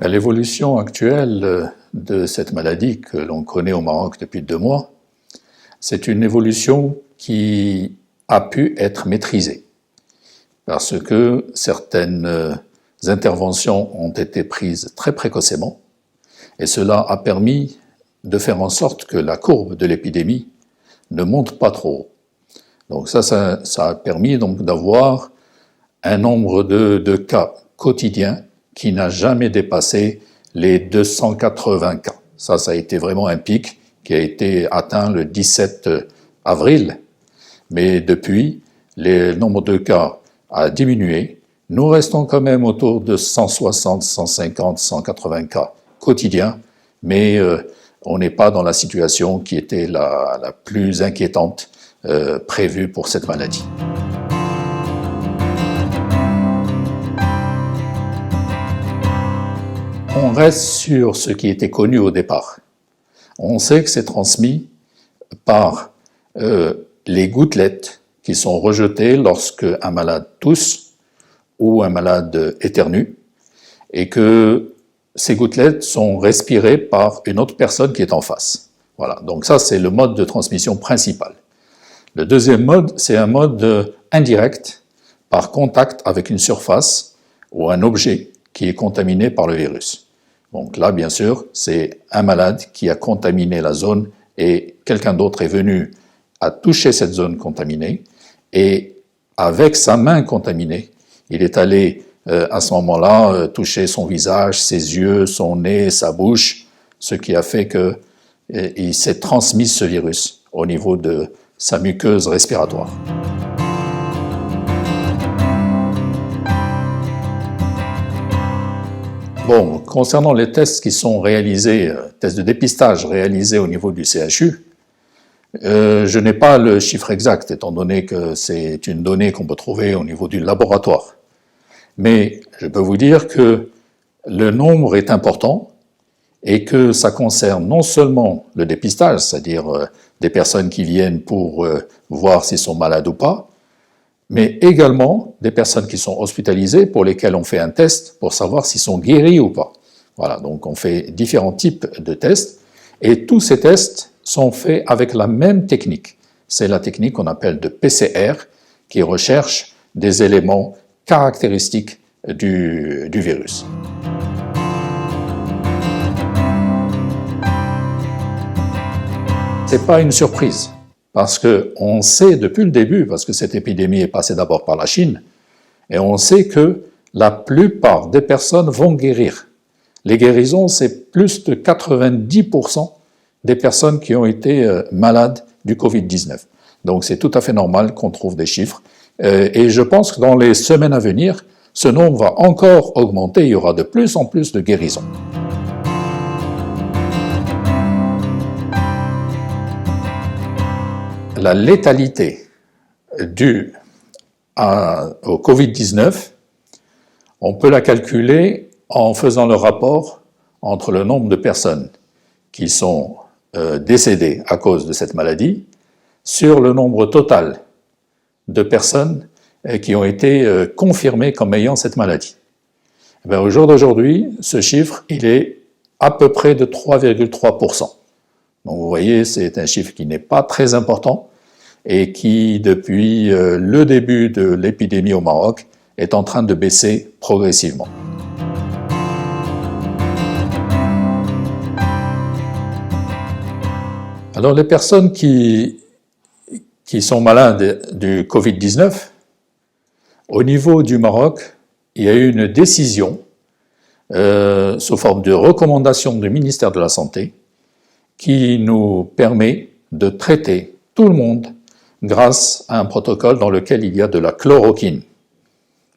l'évolution actuelle de cette maladie que l'on connaît au Maroc depuis 2 mois, c'est une évolution qui a pu être maîtrisée parce que certaines interventions ont été prises très précocement et cela a permis de faire en sorte que la courbe de l'épidémie ne monte pas trop haut. Donc ça a permis donc d'avoir un nombre de cas quotidiens qui n'a jamais dépassé les 280 cas. Ça a été vraiment un pic qui a été atteint le 17 avril, mais depuis, le nombre de cas a diminué. Nous restons quand même autour de 160, 150, 180 cas quotidiens, mais on n'est pas dans la situation qui était la plus inquiétante prévue pour cette maladie. On reste sur ce qui était connu au départ. On sait que c'est transmis par les gouttelettes qui sont rejetées lorsque un malade tousse ou un malade éternue et que ces gouttelettes sont respirées par une autre personne qui est en face. Voilà, donc ça c'est le mode de transmission principal. Le deuxième mode, c'est un mode indirect par contact avec une surface ou un objet qui est contaminé par le virus. Donc là, bien sûr, c'est un malade qui a contaminé la zone et quelqu'un d'autre est venu à toucher cette zone contaminée et avec sa main contaminée, il est allé à ce moment-là toucher son visage, ses yeux, son nez, sa bouche, ce qui a fait qu'il s'est transmis ce virus au niveau de sa muqueuse respiratoire. Bon, concernant les tests qui sont réalisés, tests de dépistage réalisés au niveau du CHU, je n'ai pas le chiffre exact, étant donné que c'est une donnée qu'on peut trouver au niveau du laboratoire. Mais je peux vous dire que le nombre est important et que ça concerne non seulement le dépistage, c'est-à-dire des personnes qui viennent pour voir s'ils sont malades ou pas, mais également des personnes qui sont hospitalisées pour lesquelles on fait un test pour savoir s'ils sont guéris ou pas. Voilà, donc on fait différents types de tests et tous ces tests sont faits avec la même technique. C'est la technique qu'on appelle de PCR qui recherche des éléments caractéristiques du virus. C'est pas une surprise. Parce qu'on sait depuis le début, parce que cette épidémie est passée d'abord par la Chine, et on sait que la plupart des personnes vont guérir. Les guérisons, c'est plus de 90% des personnes qui ont été malades du Covid-19. Donc c'est tout à fait normal qu'on trouve des chiffres. Et je pense que dans les semaines à venir, ce nombre va encore augmenter, il y aura de plus en plus de guérisons. La létalité due au Covid-19, on peut la calculer en faisant le rapport entre le nombre de personnes qui sont décédées à cause de cette maladie sur le nombre total de personnes qui ont été confirmées comme ayant cette maladie. Et bien, au jour d'aujourd'hui, ce chiffre, il est à peu près de 3,3%. Donc vous voyez, c'est un chiffre qui n'est pas très important et qui, depuis le début de l'épidémie au Maroc, est en train de baisser progressivement. Alors les personnes qui sont malades du Covid-19, au niveau du Maroc, il y a eu une décision sous forme de recommandation du ministère de la Santé qui nous permet de traiter tout le monde grâce à un protocole dans lequel il y a de la chloroquine.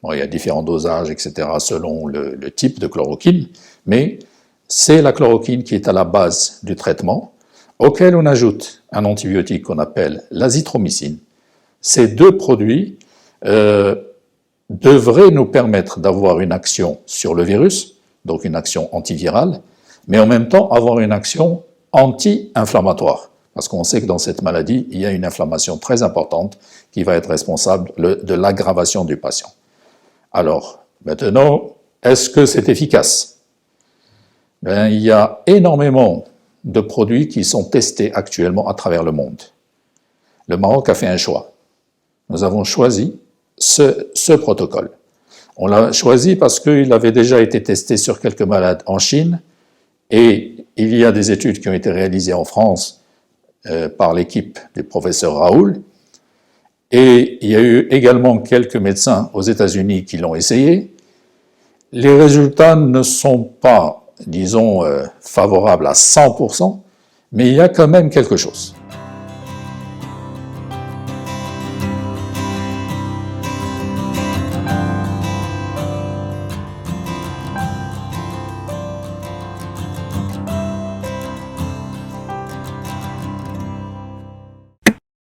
Bon, il y a différents dosages, etc., selon le type de chloroquine, mais c'est la chloroquine qui est à la base du traitement, auquel on ajoute un antibiotique qu'on appelle l'azithromycine. Ces deux produits devraient nous permettre d'avoir une action sur le virus, donc une action antivirale, mais en même temps avoir une action anti-inflammatoire. Parce qu'on sait que dans cette maladie, il y a une inflammation très importante qui va être responsable de l'aggravation du patient. Alors, maintenant, est-ce que c'est efficace? il y a énormément de produits qui sont testés actuellement à travers le monde. Le Maroc a fait un choix. Nous avons choisi ce protocole. On l'a choisi parce qu'il avait déjà été testé sur quelques malades en Chine et il y a des études qui ont été réalisées en France par l'équipe du professeur Raoul. Et il y a eu également quelques médecins aux États-Unis qui l'ont essayé. Les résultats ne sont pas, disons, favorables à 100%, mais il y a quand même quelque chose.